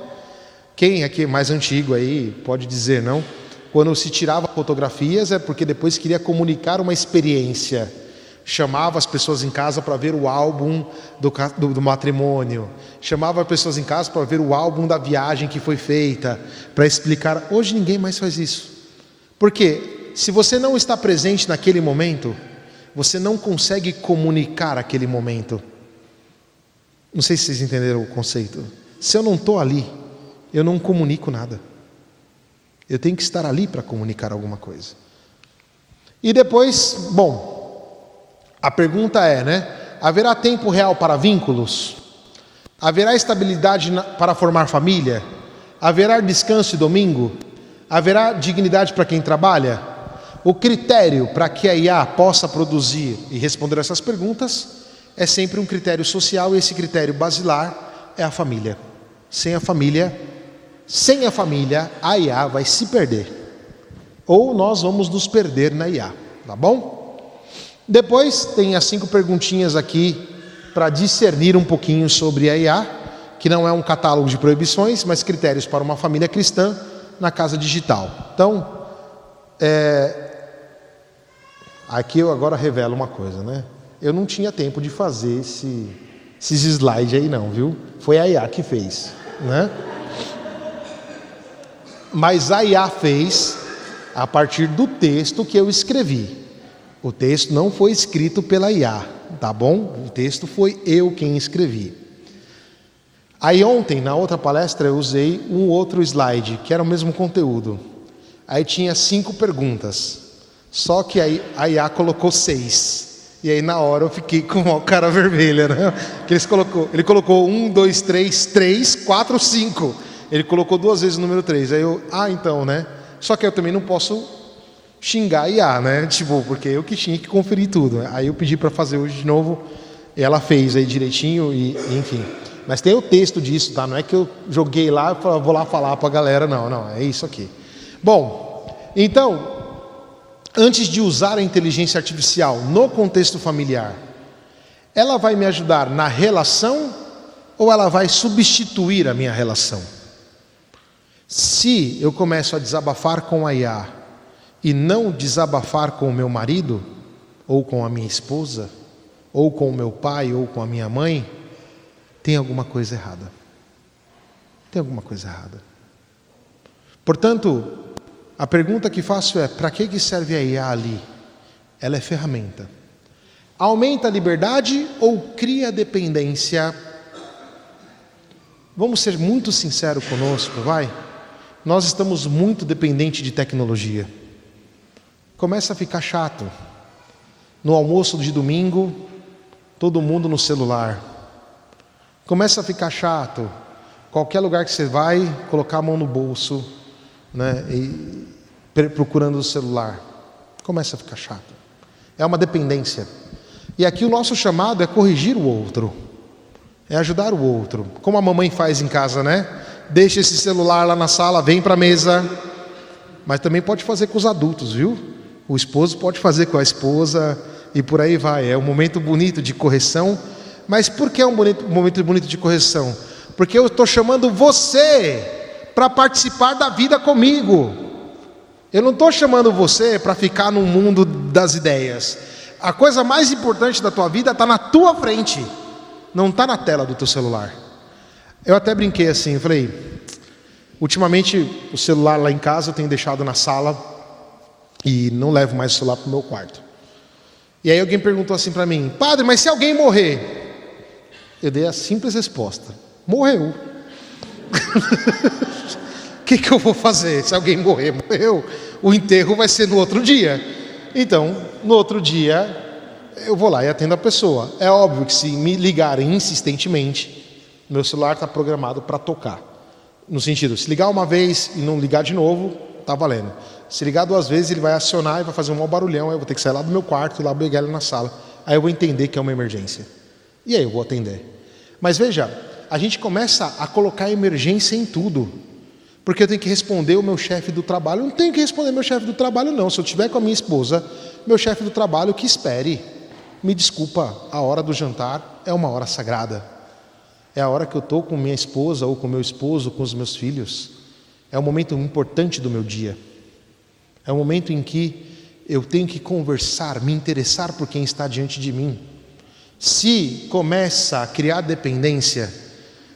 Quem aqui é mais antigo aí pode dizer, não? Quando se tirava fotografias é porque depois queria comunicar uma experiência. Chamava as pessoas em casa para ver o álbum do matrimônio. Chamava as pessoas em casa para ver o álbum da viagem que foi feita, para explicar. Hoje ninguém mais faz isso. Por quê? Se você não está presente naquele momento, você não consegue comunicar aquele momento. Não sei se vocês entenderam o conceito. Se eu não estou ali, eu não comunico nada. Eu tenho que estar ali para comunicar alguma coisa. E depois, bom, a pergunta é, né? Haverá tempo real para vínculos? Haverá estabilidade para formar família? Haverá descanso e domingo? Haverá dignidade para quem trabalha? O critério para que a IA possa produzir e responder essas perguntas é sempre um critério social, e esse critério basilar é a família. Sem a família, a IA vai se perder. Ou nós vamos nos perder na IA, tá bom? Depois tem as 5 perguntinhas aqui para discernir um pouquinho sobre a IA, que não é um catálogo de proibições, mas critérios para uma família cristã na casa digital. Então, aqui eu agora revelo uma coisa, né? Eu não tinha tempo de fazer esses slides aí não, viu? Foi a IA que fez, né? Mas a IA fez a partir do texto que eu escrevi. O texto não foi escrito pela IA, tá bom? O texto foi eu quem escrevi. Aí ontem, na outra palestra, eu usei um outro slide, que era o mesmo conteúdo. Aí tinha 5 perguntas. Só que aí a IA colocou 6. E aí na hora eu fiquei com a cara vermelha, né? Que ele colocou 1, 2, 3, 4, 5. Ele colocou 2 vezes o número 3. Aí eu, então, né? Só que eu também não posso xingar a IA, né? Tipo, porque eu que tinha que conferir tudo. Aí eu pedi para fazer hoje de novo. E ela fez aí direitinho e enfim. Mas tem o texto disso, tá? Não é que eu joguei lá e vou lá falar para a galera, não. É isso aqui. Bom, então, antes de usar a inteligência artificial no contexto familiar, ela vai me ajudar na relação ou ela vai substituir a minha relação? Se eu começo a desabafar com a IA e não desabafar com o meu marido, ou com a minha esposa, ou com o meu pai, ou com a minha mãe, tem alguma coisa errada. Tem alguma coisa errada. Portanto, a pergunta que faço é: para que serve a IA ali? Ela é ferramenta. Aumenta a liberdade ou cria dependência? Vamos ser muito sinceros conosco, vai? Nós estamos muito dependentes de tecnologia. Começa a ficar chato. No almoço de domingo, todo mundo no celular. Começa a ficar chato. Qualquer lugar que você vai, colocar a mão no bolso, né, e procurando o celular. Começa a ficar chato. É uma dependência. E aqui o nosso chamado é corrigir o outro. É ajudar o outro. Como a mamãe faz em casa, né? Deixa esse celular lá na sala, vem para a mesa. Mas também pode fazer com os adultos, viu? O esposo pode fazer com a esposa e por aí vai. É um momento bonito de correção. Mas por que é um momento bonito de correção? Porque eu estou chamando você para participar da vida comigo. Eu não estou chamando você para ficar no mundo das ideias. A coisa mais importante da tua vida está na tua frente, não está na tela do teu celular. Eu até brinquei assim, eu falei, ultimamente o celular lá em casa eu tenho deixado na sala e não levo mais o celular para o meu quarto. E aí alguém perguntou assim para mim: padre, mas se alguém morrer? Eu dei a simples resposta: morreu. O que eu vou fazer se alguém morrer? Morreu. O enterro vai ser no outro dia. Então, no outro dia, eu vou lá e atendo a pessoa. É óbvio que se me ligarem insistentemente, meu celular está programado para tocar. No sentido, se ligar uma vez e não ligar de novo, está valendo. Se ligar 2 vezes, ele vai acionar e vai fazer um mau barulhão. Aí eu vou ter que sair lá do meu quarto e lá brigar ele na sala. Aí eu vou entender que é uma emergência. E aí eu vou atender. Mas veja, a gente começa a colocar emergência em tudo. Porque eu tenho que responder o meu chefe do trabalho. Eu não tenho que responder meu chefe do trabalho, não. Se eu estiver com a minha esposa, meu chefe do trabalho que espere. Me desculpa, a hora do jantar é uma hora sagrada. É a hora que eu estou com minha esposa ou com meu esposo, com os meus filhos. É um momento importante do meu dia. É um momento em que eu tenho que conversar, me interessar por quem está diante de mim. Se começa a criar dependência,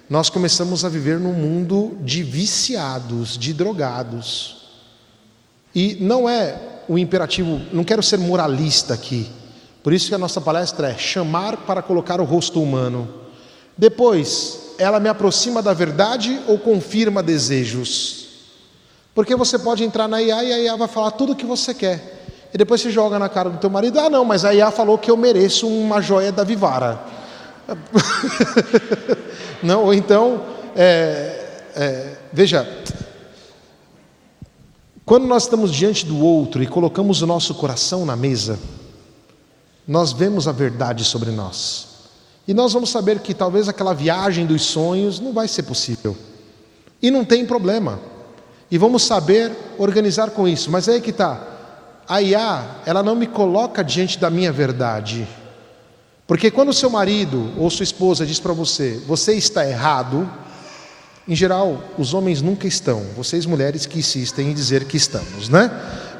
nós começamos a viver num mundo de viciados, de drogados. E não é o imperativo, não quero ser moralista aqui. Por isso que a nossa palestra é chamar para colocar o rosto humano. Depois, ela me aproxima da verdade ou confirma desejos? Porque você pode entrar na IA e a IA vai falar tudo o que você quer. E depois você joga na cara do teu marido: ah não, mas a IA falou que eu mereço uma joia da Vivara. Não, ou então, veja, quando nós estamos diante do outro e colocamos o nosso coração na mesa, nós vemos a verdade sobre nós. E nós vamos saber que talvez aquela viagem dos sonhos não vai ser possível. E não tem problema. E vamos saber organizar com isso. Mas aí que está. A IA, ela não me coloca diante da minha verdade. Porque quando o seu marido ou sua esposa diz para você: você está errado, em geral, os homens nunca estão. Vocês mulheres que insistem em dizer que estamos, né?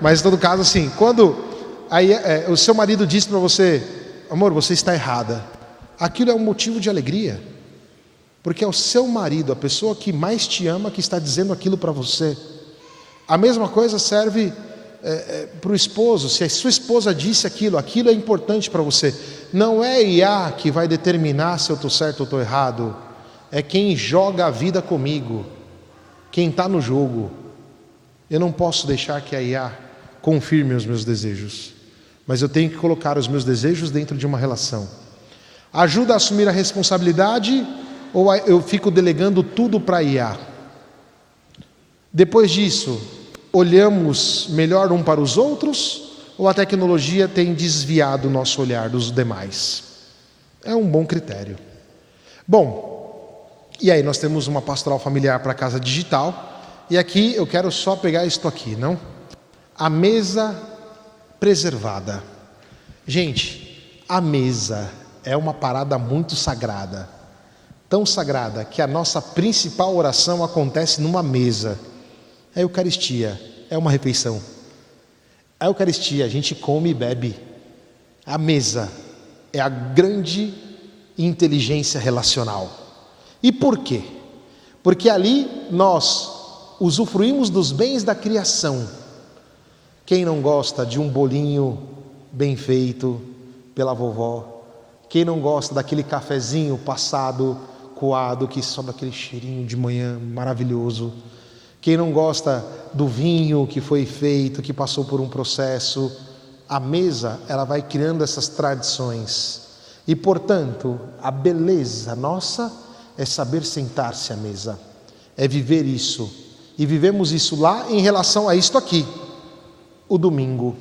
Mas em todo caso, assim, quando o seu marido diz para você: amor, você está errada, aquilo é um motivo de alegria. Porque é o seu marido, a pessoa que mais te ama, que está dizendo aquilo para você. A mesma coisa serve para o esposo. Se a sua esposa disse aquilo é importante para você. Não é IA que vai determinar se eu estou certo ou estou errado. É quem joga a vida comigo, quem está no jogo. Eu não posso deixar que a IA confirme os meus desejos, mas eu tenho que colocar os meus desejos dentro de uma relação. Ajuda a assumir a responsabilidade ou eu fico delegando tudo para a IA? Depois disso, olhamos melhor um para os outros ou a tecnologia tem desviado o nosso olhar dos demais? É um bom critério. Bom, e aí nós temos uma pastoral familiar para a casa digital, e aqui eu quero só pegar isto aqui, não? A mesa preservada. Gente, a mesa é uma parada muito sagrada. Tão sagrada que a nossa principal oração acontece numa mesa. A Eucaristia é uma refeição. A Eucaristia, a gente come e bebe. A mesa é a grande inteligência relacional. E por quê? Porque ali nós usufruímos dos bens da criação. Quem não gosta de um bolinho bem feito pela vovó? Quem não gosta daquele cafezinho passado, coado, que sobra aquele cheirinho de manhã maravilhoso? Quem não gosta do vinho que foi feito, que passou por um processo? A mesa, ela vai criando essas tradições. E, portanto, a beleza nossa é saber sentar-se à mesa, é viver isso. E vivemos isso lá em relação a isto aqui, o domingo,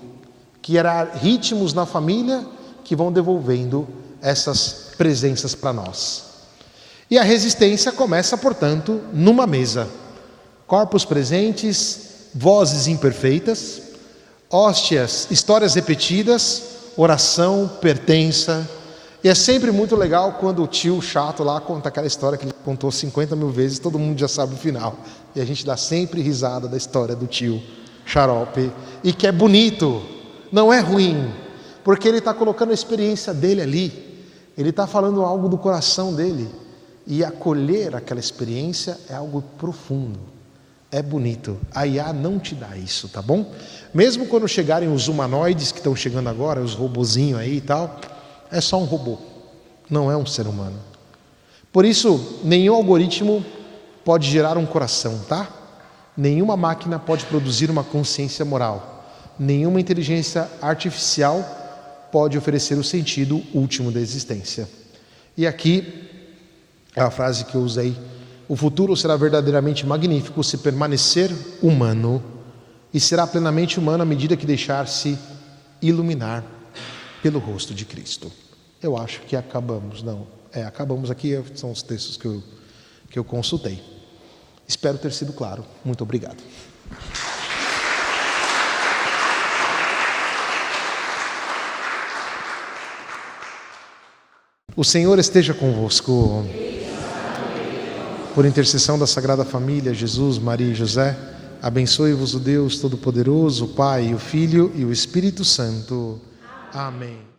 que era ritmos na família que vão devolvendo essas presenças para nós. E a resistência começa, portanto, numa mesa. Corpos presentes, vozes imperfeitas, hóstias, histórias repetidas, oração, pertença. E é sempre muito legal quando o tio chato lá conta aquela história que ele contou 50 mil vezes, todo mundo já sabe o final. E a gente dá sempre risada da história do tio xarope. E que é bonito, não é ruim, porque ele está colocando a experiência dele ali. Ele está falando algo do coração dele. E acolher aquela experiência é algo profundo. É bonito. A IA não te dá isso, tá bom? Mesmo quando chegarem os humanoides que estão chegando agora, os robozinhos aí e tal, é só um robô, não é um ser humano. Por isso, nenhum algoritmo pode gerar um coração, tá? Nenhuma máquina pode produzir uma consciência moral. Nenhuma inteligência artificial pode oferecer o sentido último da existência. E aqui é a frase que eu usei: o futuro será verdadeiramente magnífico se permanecer humano, e será plenamente humano à medida que deixar-se iluminar pelo rosto de Cristo. Eu acho que acabamos, acabamos aqui, são os textos que eu consultei. Espero ter sido claro. Muito obrigado. O Senhor esteja convosco. Por intercessão da Sagrada Família, Jesus, Maria e José, abençoe-vos o Deus Todo-Poderoso, o Pai, o Filho e o Espírito Santo. Amém.